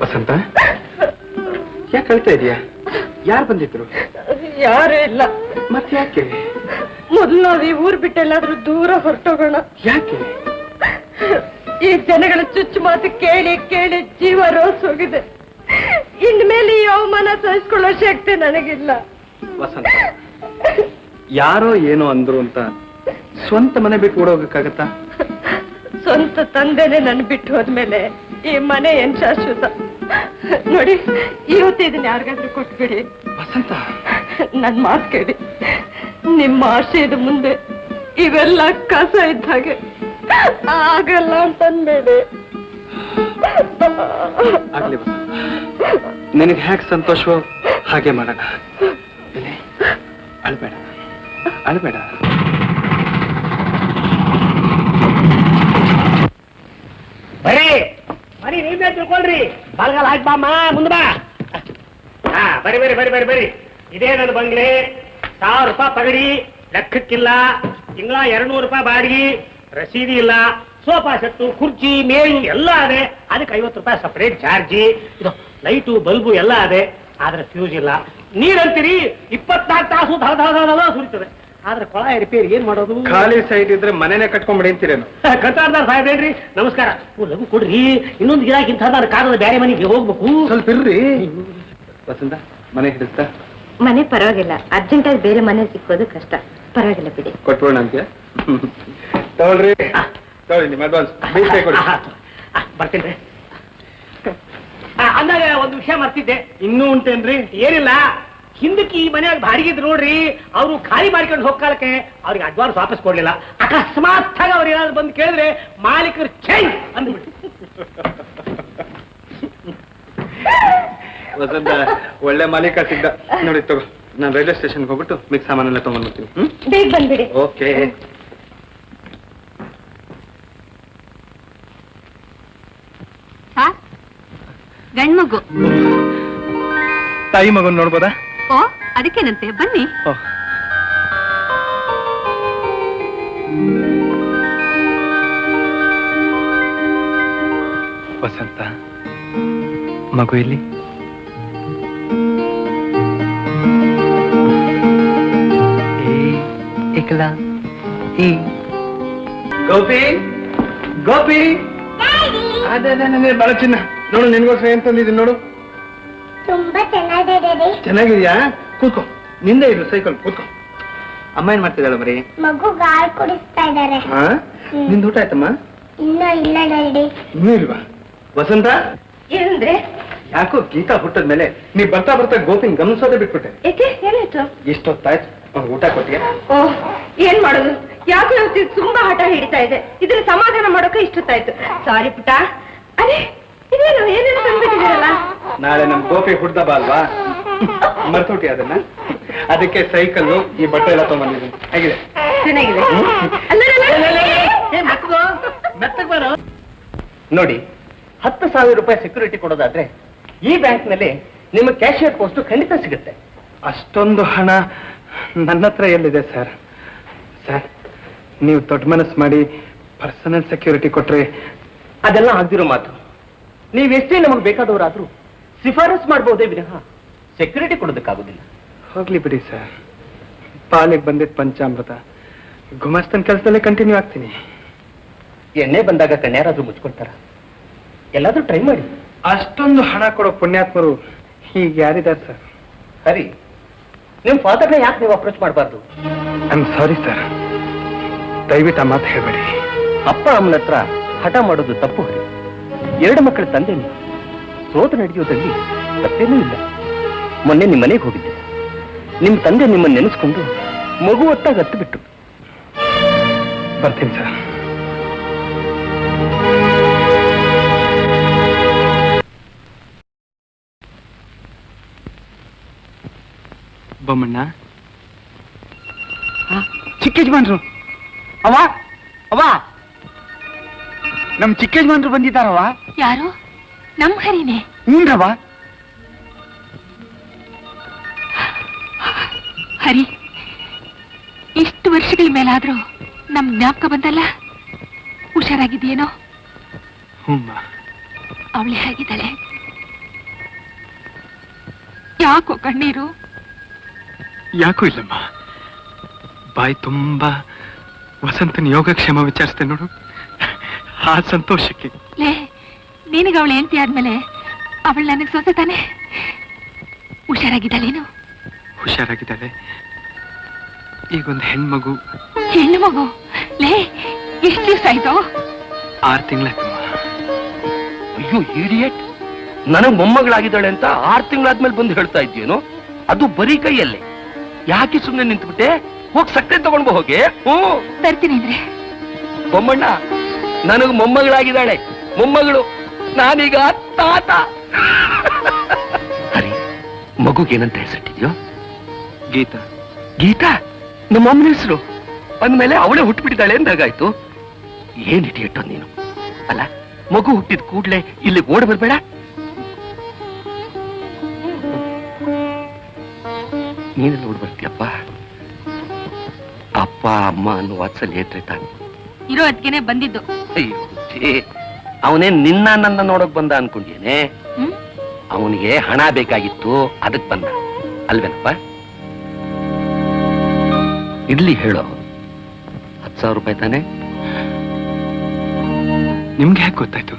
ವಸಂತ, ಯಾಕೆ ಅಳ್ತಾ ಇದೀಯಾ? ಯಾರು ಬಂದಿದ್ರು? ಯಾರು ಇಲ್ಲ. ಮತ್ತೆ ಯಾಕೆ? ಮೊದಲು ನಾವು ಈ ಊರ್ ಬಿಟ್ಟೆಲ್ಲಾದ್ರೂ ದೂರ ಹೊರಟೋಗೋಣ. ಯಾಕೆ? ಈ ಜನಗಳ ಚುಚ್ಚು ಮಾತು ಕೇಳಿ ಕೇಳಿ ಜೀವ ರೋಸ್ ಹೋಗಿದೆ. ಇನ್ಮೇಲೆ ಈ ಅವಮಾನ ಸಹಿಸ್ಕೊಳ್ಳೋ ಶಕ್ತಿ ನನಗಿಲ್ಲ. ವಸಂತ, ಯಾರೋ ಏನೋ ಅಂದ್ರು ಅಂತ ಸ್ವಂತ ಮನೆ ಬಿಟ್ಟು ಓಡೋಗಕ್ಕಾಗತ್ತಾ? ಸ್ವಂತ ತಂದೆನೆ ನನ್ ಬಿಟ್ಟು ಹೋದ್ಮೇಲೆ ಈ ಮನೆ ಏನ್ ಶಾಶ್ವತ? ನೋಡಿ, ಇವತ್ತು ಇದನ್ನ ಯಾರಿಗಾದ್ರೂ ಕೊಟ್ಬಿಡಿ. ವಸಂತ, ನನ್ ಮಾತು ಕೇಳಿ. ನಿಮ್ಮ ಆಶಯದ ಮುಂದೆ ಇವೆಲ್ಲ ಕಸ ಇದ್ದ ಹಾಗೆ. ಆಗಲ್ಲ ಅಂತನ್ಬೇಡಿ. ಆಗ್ಲಿ ವಸಂತ, ನಿನಗೆ ಹ್ಯಾಕ್ ಸಂತೋಷವೋ ಹಾಗೆ ಮಾಡೋಣ. ಅಳ್ಬೇಡ, ಅಳ್ಬೇಡ. ಬರೀ ಬರೀ ನೀವೇ ತಿಳ್ಕೊಳ್ರಿ. ಬಲ್ಗಾಲ ಹಾಕಿ ಬಾಮ್ಮ, ಮುಂದೆ ಬಾ. ಹಾ, ಬರಿ ಬರಿ ಬರಿ ಬರಿ ಬರಿ. ಇದೇ ನನ್ನ ಬಂಗ್ಲೆ. 1000 ರೂಪಾಯಿ ಪಗಡಿ, ಲೆಕ್ಕಕ್ಕಿಲ್ಲ. ತಿಂಗಳ 200 ರೂಪಾಯಿ ಬಾಡಿಗೆ, ರಸೀದಿ ಇಲ್ಲ. ಸೋಫಾ ಸೆಟ್ಟು, ಕುರ್ಚಿ, ಮೇಜು ಎಲ್ಲ ಅದೇ. ಅದಕ್ಕೆ 50 ರೂಪಾಯಿ ಸಪರೇಟ್ ಚಾರ್ಜಿ. ಇದು ಲೈಟು ಬಲ್ಬು ಎಲ್ಲ ಅದೇ. ಆದ್ರೆ ಫ್ಯೂಸ್ ಇಲ್ಲ. ನೀರಂತೀರಿ 24 ತಾಸು ಧಡ ಸುರಿತದೆ. ಆದ್ರೆ ಕೊಳ ರಿಪೇರಿ ಏನ್ ಮಾಡೋದು? ಖಾಲಿ ಸೈಟ್ ಇದ್ರೆ ಮನೆನೇ ಕಟ್ಕೊಂಡ್ಬಿಡಿ ಅಂತೀರೇನು? ಕಟ್ಟಾರ್ದಾರ ಸಾಹೇಬ್ರೇನ್ರಿ, ನಮಸ್ಕಾರ. ಲಘು ಕೊಡ್ರಿ. ಇನ್ನೊಂದು ಗಿರಾಕಿಂತ ನಾನು ಕಾರದ ಬೇರೆ ಮನೆಗೆ ಹೋಗ್ಬೇಕು. ಸ್ವಲ್ಪ ಇರ್ರಿ. ವಸಂತ, ಮನೆ ಹಿಡಿಸ್ತಾ? ಮನೆ ಪರವಾಗಿಲ್ಲ, ಅರ್ಜೆಂಟ್ ಆಗಿ ಬೇರೆ ಮನೆ ಸಿಕ್ಕೋದು ಕಷ್ಟ. ಪರವಾಗಿಲ್ಲ ಬಿಡಿ. ಕೊಟ್ಬಿಡೋಣ ಅಂತೀಯ? ತಗೊಳ್ರಿ, ತಗೊಳ್ಳಿ ನಿಮ್ಮ ಅಡ್ವಾನ್ಸ್. ಬರ್ತೀನಿ. ಅಂದಾಗ ಒಂದು ವಿಷಯ ಮರ್ತಿದ್ದೆ. ಇನ್ನೂ ಉಂಟೇನ್ರಿ? ಏನಿಲ್ಲ, ಹಿಂದಕ್ಕೆ ಈ ಮನೆಯಾಗ ಬಾಡಿಗೆ ಇದ್ರು ನೋಡ್ರಿ, ಅವರು ಖಾಲಿ ಮಾಡ್ಕೊಂಡು ಹೋಗ್ಕಾಲಕ್ಕೆ ಅವ್ರಿಗೆ ಅಡ್ವಾನ್ಸ್ ವಾಪಸ್ ಕೊಡ್ಲಿಲ್ಲ. ಅಕಸ್ಮಾತ್ ಆಗಿ ಅವ್ರು ಏನಾದ್ರು ಬಂದು ಕೇಳಿದ್ರೆ ಮಾಲೀಕರು ಚೇಂಜ್ ಅಂದ್ಬಿಟ್ಟು. ವಸಂತ, ಒಳ್ಳೆ ಮಾಲೀಕ ಸಿಗ್ದ ನೋಡಿ. ತಗೋ, ನಾನು ರೈಲ್ವೆ ಸ್ಟೇಷನ್ಗೆ ಹೋಗ್ಬಿಟ್ಟು ಮಿಕ್ಸ್ ಸಾಮಾನೆಲ್ಲ ತಗೊಂಡ್ಬರ್ತೀನಿ. ಬೇಗ ಬಂದ್ಬಿಡಿ. ಓಕೆ. ಗಂಡ್ಮಗು. ತಾಯಿ ಮಗನ್ ನೋಡ್ಬೋದಾ? ಓ, ಅದಕ್ಕೇನಂತೆ, ಬನ್ನಿ. ವಸಂತ, ಮಗು ಇಲ್ಲಿ? ಗೋಪಿ, ಗೋಪಿ, ಅದೇ ಬಹಳ ಚಿನ್ನ ನೋಡು. ನಿನ್ಗೋಸ್ಕರ ಏನ್ ತಂದಿದ್ದೀನಿ ನೋಡು. ತುಂಬಾ ಚೆನ್ನಾಗಿದೆ. ಚೆನ್ನಾಗಿದ್ಯಾ? ಕೂತ್ಕೋ, ನಿಂದೆ ಇದು ಸೈಕಲ್. ಕೂತ್ಕೋ. ಅಮ್ಮ ಏನ್ ಮಾಡ್ತಿದ್ದಾಳೆ ಮರಿ? ಮಗು ಗಾಳಿ ಕುಡಿಸ್ತಾ ಇದ್ದಾರೆ. ನಿಂದ ಊಟ ಆಯ್ತಮ್ಮ? ಇನ್ನೂ ಇಲ್ಲ ಡ್ಯಾಡಿ. ಇನ್ನೂ ಇಲ್ವಾ? ವಸಂತ, ಏನಂದ್ರೆ? ಯಾಕೋ ಗೀತಾ ಹುಟ್ಟದ್ಮೇಲೆ ನೀ ಬರ್ತಾ ಬರ್ತಾ ಗೋಪಿನ್ ಗಮನಿಸೋದೇ ಬಿಟ್ಬಿಟ್ಟೆ. ಏಕೆ, ಏನಾಯ್ತು? ಇಷ್ಟೊತ್ತಾಯ್ತು, ಅವ್ನು ಊಟ ಕೊಟ್ಟಿಯ? ಓ, ಏನ್ ಮಾಡೋದು? ಯಾಕೆ ತುಂಬಾ ಹಠ ಹಿಡಿತಾ ಇದೆ. ಇದ್ರ ಸಮಾಧಾನ ಮಾಡೋಕೆ ಇಷ್ಟೊತ್ತಾಯ್ತು. ಸಾರಿ ಪುಟ್ಟ. ಅದೇ ಇದೇನು ಏನೇನು ತಂದ್ಬಿಟ್ಟಿದ್ದೀರಲ್ಲ? ನಾಳೆ ನಮ್ ಗೋಪಿ ಹುಡ್ದಬ್ಬ ಅಲ್ವಾ, ಮರ್ತೋಟಿ ಅದನ್ನ. ಅದಕ್ಕೆ ಸೈಕಲ್ಲು, ಈ ಬಟ್ಟೆ ಎಲ್ಲ ತಗೊಂಡಿದ್ದೀನಿ. ಹೇಗಿದೆ? ಚೆನ್ನಾಗಿದೆ. ನೋಡಿ, 10,000 ರೂಪಾಯಿ ಸೆಕ್ಯೂರಿಟಿ ಕೊಡೋದಾದ್ರೆ ಈ ಬ್ಯಾಂಕ್ನಲ್ಲಿ ನಿಮ್ಮ ಕ್ಯಾಶಿಯರ್ ಪೋಸ್ಟ್ ಖಂಡಿತ ಸಿಗುತ್ತೆ. ಅಷ್ಟೊಂದು ಹಣ ನನ್ನ ಹತ್ರ ಎಲ್ಲಿದೆ ಸರ್? ಸರ್, ನೀವು ದೊಡ್ಡ ಮನಸ್ಸು ಮಾಡಿ ಪರ್ಸನಲ್ ಸೆಕ್ಯೂರಿಟಿ ಕೊಟ್ರೆ. ಅದೆಲ್ಲ ಆಗ್ದಿರೋ ಮಾತು. ನೀವೆಷ್ಟೇ ನಮಗೆ ಬೇಕಾದವರಾದ್ರೂ ಶಿಫಾರಸ್ ಮಾಡಬಹುದೇ ವಿನಃ ಸೆಕ್ಯೂರಿಟಿ ಕೊಡೋದಕ್ಕಾಗೋದಿಲ್ಲ. ಹೋಗ್ಲಿ ಬಿಡಿ ಸರ್, ಪಾಲಿಗೆ ಬಂದಿದ್ದ ಪಂಚಾಮೃತ. ಗುಮಾಸ್ತನ್ ಕೆಲಸದಲ್ಲೇ ಕಂಟಿನ್ಯೂ ಆಗ್ತೀನಿ. ಎಣ್ಣೆ ಬಂದಾಗ ಕಣ್ಯಾರಾದ್ರೂ ಮುಚ್ಕೊಳ್ತಾರ? ಎಲ್ಲಾದ್ರೂ ಟ್ರೈ ಮಾಡಿ. ಅಷ್ಟೊಂದು ಹಣ ಕೊಡೋ ಪುಣ್ಯಾತ್ಮರು ಈಗ ಯಾರಿದ್ದಾರೆ ಸರ್? ಹರಿ, ನಿಮ್ ಫಾದರ್ನ ಯಾಕೆ ನೀವು ಅಪ್ರೋಚ್ ಮಾಡಬಾರ್ದು? ಐ ಆಮ್ ಸಾರಿ ಸರ್, ದಯವಿಟ್ಟು ಆ ಮಾತು ಹೇಳಬೇಡಿ. ಅಪ್ಪ ಅಮ್ಮನ ಹತ್ರ ಹಠ ಮಾಡೋದು ತಪ್ಪು. ಹರಿ, 2 ಮಕ್ಕಳ ತಂದೆ ನೀವು. ಸೋತು ನಡೆಯೋದ್ರಲ್ಲಿ ತಪ್ಪೇನೂ ಇಲ್ಲ. ಮೊನ್ನೆ ನಿಮ್ಮ ಮನೆಗೆ ಹೋಗಿದ್ದೆ. ನಿಮ್ಮ ತಂದೆ ನಿಮ್ಮನ್ನು ನೆನೆಸ್ಕೊಂಡು ಮಗು ಹೊತ್ತಾಗ ಹತ್ತು ಬಿಟ್ಟು. ಬರ್ತೀನಿ ಸರ್. ಬೊಮ್ಮಣ್ಣ, ಚಿಕ್ಕ ಯಜಮಾನ್ರು. ಅವ ಅವ ನಮ್ ಚಿಕ್ಕ ಯಜಮಾನ್ರು ಬಂದಿದ್ದಾರವ. ಯಾರು? ನಮ್ ಹರಿನೇ. ಹ್ಞೂನ್ರವ. ಹರಿ, ಇಷ್ಟು ವರ್ಷಗಳ ಮೇಲಾದ್ರೂ ನಮ್ ಜ್ಞಾಪಕ ಬಂದಲ್ಲ. ಹುಷಾರಾಗಿದೆಯೇನೋ? ಹ್ಞೂಮ್ಮ. ಅವಳೆ ಹೇಗಿದ್ದಾಳೆ? ಯಾಕೋ ಕಣ್ಣೀರು? ಯಾಕೂ ಇಲ್ಲಮ್ಮ. ಬಾಯಿ ತುಂಬಾ ವಸಂತನ ಯೋಗಕ್ಷೇಮ ವಿಚಾರಿಸ್ತೆ ನೋಡು, ಆ ಸಂತೋಷಕ್ಕೆ. ಲೇ, ನಿನಗೆ ಅವಳು ಹೆಂಡತಿ ಆದ್ಮೇಲೆ ಅವಳು ನನಗೆ ಸೊಸೆ ತಾನೆ. ಹುಷಾರಾಗಿದ್ದಾಳೇನು? ಹುಷಾರಾಗಿದ್ದಾಳೆ. ಈಗೊಂದು ಹೆಣ್ಮಗು. ಹೆಣ್ಣು ಮಗು? ಲೇ, ಎಷ್ಟು ದಿವಸ ಆಯ್ತು? 6 ತಿಂಗಳಾಯ್ತಮ್ಮ. ಅಯ್ಯೋ ಇಡಿಯಟ್, ನನಗ್ ಮೊಮ್ಮಗಳಾಗಿದ್ದಾಳೆ ಅಂತ 6 ತಿಂಗಳಾದ್ಮೇಲೆ ಬಂದು ಹೇಳ್ತಾ ಇದ್ದೀನೋ? ಅದು ಬರೀ ಕೈಯಲ್ಲೇ. ಯಾಕೆ ಸುಮ್ಮನೆ ನಿಂತ್ಬಿಟ್ಟೆ? ಹೋಗಿ ಸಕ್ಕರೆ ತಗೊಂಡ್ಬೋ ಹೋಗಿ. ತರ್ತೀನಿ ಅಂದ್ರೆ. ಬೊಮ್ಮಣ್ಣ, ನನಗ್ ಮೊಮ್ಮಗಳಾಗಿದ್ದಾಳೆ. ಮೊಮ್ಮಗಳು, ನಾನೀಗ ತಾತ. ಹರಿ, ಮಗುಗೇನಂತ ಹೆಸರಿಟ್ಟಿದ್ಯೋ? ಗೀತಾ. ಗೀತಾ ನಮ್ಮಮ್ಮನ ಹೆಸರು ಅಂದ್ಮೇಲೆ ಅವಳೇ ಹುಟ್ಟುಬಿಟ್ಟಿದ್ದಾಳೆ ಅಂದಾಗಾಯ್ತು. ಏನ್ ಇಡಿಯಟ್ ನೀನು. ಅಲ್ಲ, ಮಗು ಹುಟ್ಟಿದ ಕೂಡ್ಲೆ ಇಲ್ಲಿ ಓಡ್ ಬರ್ಬೇಡ. ನೀನೆಲ್ಲ ಓಡ್ ಬರ್ತೀಯಪ್ಪ? ಅಪ್ಪ ಅಮ್ಮ ಅನ್ನೋ ವಾತ್ಸಲ್ಯ ಏತ್ರೆ ತಾನೆ. ಇರೋ ಅದಕ್ಕೇನೆ ಬಂದಿದ್ದು. ಅಯ್ಯೋ ಛೇ, ಅವನೇ ನಿನ್ನ ನನ್ನ ನೋಡಕ್ ಬಂದ ಅನ್ಕೊಂಡಿಯೇನೆ. ಅವನಿಗೆ ಹಣ ಬೇಕಾಗಿತ್ತು, ಅದಕ್ ಬಂದ ಅಲ್ವೇನಪ್ಪ? ಇರ್ಲಿ ಹೇಳೋ, 10,000 ರೂಪಾಯಿ ತಾನೆ? ನಿಮ್ಗೆ ಯಾಕೆ ಗೊತ್ತಾಯ್ತು?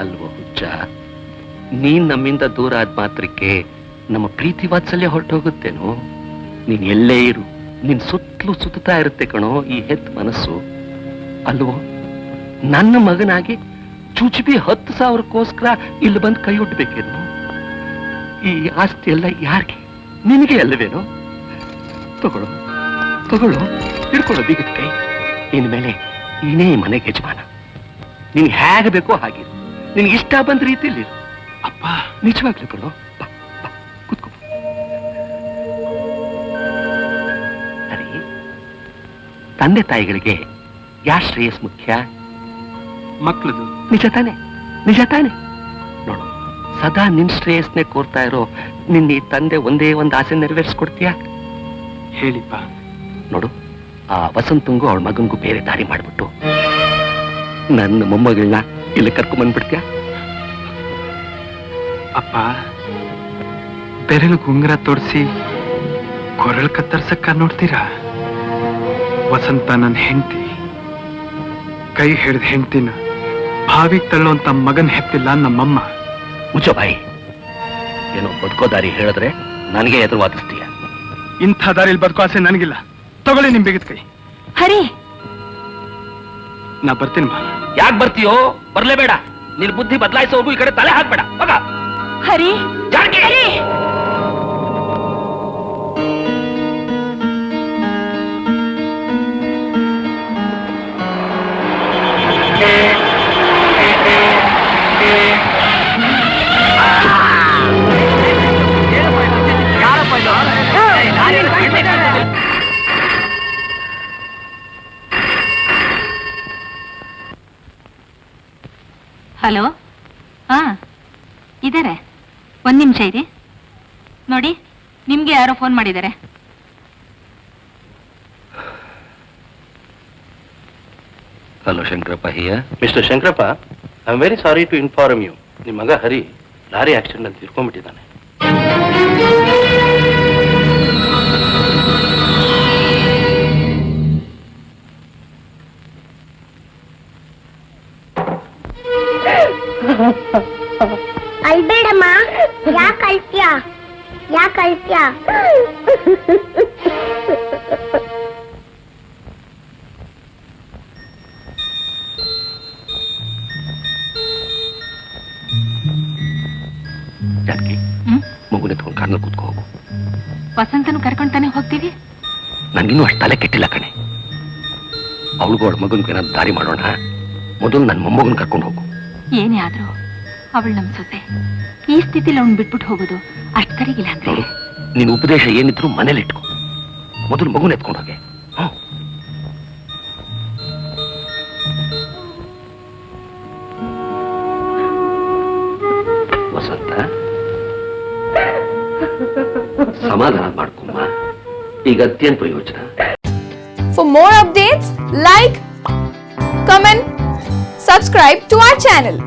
ಅಲ್ವೋ ಹುಚ್ಚ, ನೀನ್ ನಮ್ಮಿಂದ ದೂರ ಆದ ಮಾತ್ರಕ್ಕೆ ನಮ್ಮ ಪ್ರೀತಿ ವಾತ್ಸಲ್ಯ ಹೊರಟೋಗುತ್ತೇನೋ? ನೀನ್ ಎಲ್ಲೇ ಇರು, ನಿನ್ ಸುತ್ತಲೂ ಸುತ್ತಾ ಇರುತ್ತೆ ಕಣೋ ಈ ಹೆತ್ ಮನಸ್ಸು. ಅಲ್ವೋ, ನನ್ನ ಮಗನಾಗಿ ಚುಚುಬಿ 10,000ಕ್ಕೋಸ್ಕರ ಇಲ್ಲಿ ಬಂದು ಕೈ ಒಡ್ಬೇಕೇನು? ಈ ಆಸ್ತಿ ಎಲ್ಲ ಯಾರಿಗೆ? ನಿನಗೆ ಅಲ್ಲವೇನೋ? ತಗೊಳ್ಳೋ ತಗೊಳ್ಳೋ, ಹಿಡ್ಕೊಳ್ಳೋ ಬೀಗದ ಕೈ. ಇನ್ಮೇಲೆ ನೀನೇ ಈ ಮನೆಗೆ ಯಜಮಾನ. ನಿನ್ ಹೇಗೆ ಬೇಕೋ ಹಾಗಿರು, ನಿನ್ಗೆ ಇಷ್ಟ ಬಂದ ರೀತಿಯಲ್ಲಿ. ಅಪ್ಪ, ನಿಜವಾಗ್ಲೂ ಕಣೋ. ಬಾ ಬಾ, ಕೂತ್ಕೋ. ಸರಿ, ತಂದೆ ತಾಯಿಗಳಿಗೆ ಯಾರ ಶ್ರೇಯಸ್ ಮುಖ್ಯ? ಮಕ್ಕಳದು. ನಿಜ ತಾನೆ? ನಿಜ ತಾನೆ? ನೋಡು, ಸದಾ ನಿನ್ ಶ್ರೇಯಸ್ನೇ ಕೋರ್ತಾ ಇರೋ ನಿನ್ನ ಈ ತಂದೆ ಒಂದೇ ಒಂದು ಆಸೆ ನೆರವೇರಿಸ್ಕೊಡ್ತೀಯಾ? ಹೇಳಿಪ್ಪ. ನೋಡು, ಆ ವಸಂತಂಗೂ ಅವಳ ಮಗನ್ಗೂ ಬೇರೆ ದಾರಿ ಮಾಡ್ಬಿಟ್ಟು ನನ್ನ ಮೊಮ್ಮಗಳನ್ನ ಇಲ್ಲಿ ಕರ್ಕೊಂಡ್ ಬಂದ್ಬಿಡ್ತೀಯಾ? ಅಪ್ಪ, ಬೆರಳು ಗುಂಗುರ ತೋರಿಸಿ ಕೊರಳು ಕತ್ತರ್ಸಕ್ಕ ನೋಡ್ತೀರಾ? ವಸಂತ ನನ್ನ ಹೆಂಡತಿ. ಕೈ ಹಿಡಿದ ಹೆಂಡತಿನ ಭಾವಿಗೆ ತಳ್ಳುವಂತ ಮಗನ್ ಹೆತ್ತಿಲ್ಲ ನಮ್ಮಮ್ಮ. ಮುಚ್ಚ ಬಾಯಿ. ಏನೋ ಬದುಕೋ ದಾರಿ ಹೇಳಿದ್ರೆ ನನಗೆ ಎದುರು ವಾದಿಸ್ತೀಯ. ಇಂಥ ದಾರಿಲಿ ಬದುಕೋ ಆಸೆ ನನಗಿಲ್ಲ. ತಗೊಳ್ಳಿ ನಿಮ್ ಬಿಗಿದ ಕೈ. ಹರಿ, ನಾ ಬರ್ತೀನಿ ಮಾ. ಯಾಕೆ ಬರ್ತೀಯೋ? ಬರ್ಲೇಬೇಡ. ನಿನ್ ಬುದ್ಧಿ ಬದಲಾಯಿಸೋರ್ಗು ಈ ಕಡೆ ತಲೆ ಹಾಕ್ಬೇಡ. ಮಗ ಹರಿ, ಜಾನಕಿ! ಹರಿ. ಹಲೋ, ಹಾ ಇದಾರೆ. 1 ನಿಮಿಷ ಇರಿ. ನೋಡಿ, ನಿಮ್ಗೆ ಯಾರೋ ಫೋನ್ ಮಾಡಿದ್ದಾರೆ. Hello Shankarappa here. Mister Shankarappa, I am very sorry to inform you. ನಿಮ್ಮ ಮಗ ಹರಿ ಲಾರಿ ಆಕ್ಸಿಡೆಂಟ್ ಅಲ್ಲಿ ತೀರ್ಕೊಂಡ್ಬಿಟ್ಟಿದ್ದಾನೆ. ಅಲ್ಬೇಡಮ್ಮ. ಯಾಕೆ ಅಳ್ತ್ಯಾ? ಯಾಕೆ ಅಳ್ತ್ಯಾ? ಜಾನಕಿ, ಮಗುನ ಎತ್ಕೊಂಡು ಕಾರ್ನಲ್ಲಿ ಕೂತ್ಕೋ ಹೋಗು. ವಸಂತನು ಕರ್ಕೊಂಡ್ತಾನೆ ಹೋಗ್ತೀವಿ. ನನ್ಗಿನ್ನೂ ಅಷ್ಟು ತಲೆ ಕೆಟ್ಟಿಲ್ಲ ಕಣೆ. ಅವಳಿಗೂ ಅವಳ ಮಗನ್ಗೂ ಏನಾದ್ರು ದಾರಿ ಮಾಡೋಣ. ಮೊದಲು ನನ್ನ ಮೊಮ್ಮಗನ್ ಕರ್ಕೊಂಡು ಹೋಗು. ಏನೇ ಆದ್ರೂ ಅವಳು ನಮ್ ಸೊಸೆ. ಈ ಸ್ಥಿತಿಲಿ ಅವ್ನು ಬಿಟ್ಬಿಟ್ಟು ಹೋಗೋದು ಅಷ್ಟು ಸರಿಗಿಲ್ಲ ಅಂದ್ರೆ. ನೋಡು, ನಿನ್ನ ಉಪದೇಶ ಏನಿದ್ರು ಮನೇಲಿ ಇಟ್ಕೋ. ಮೊದಲು ಮಗುನ ಎತ್ಕೊಂಡು ಹೋಗೆ. ವಸಂತ, ಸಮಾಧಾನ ಮಾಡ್ಕೊಮ್ಮ. ಈಗ ಅತ್ಯಂತ ಪ್ರಯೋಜನ. For more updates, like, comment, subscribe to our channel.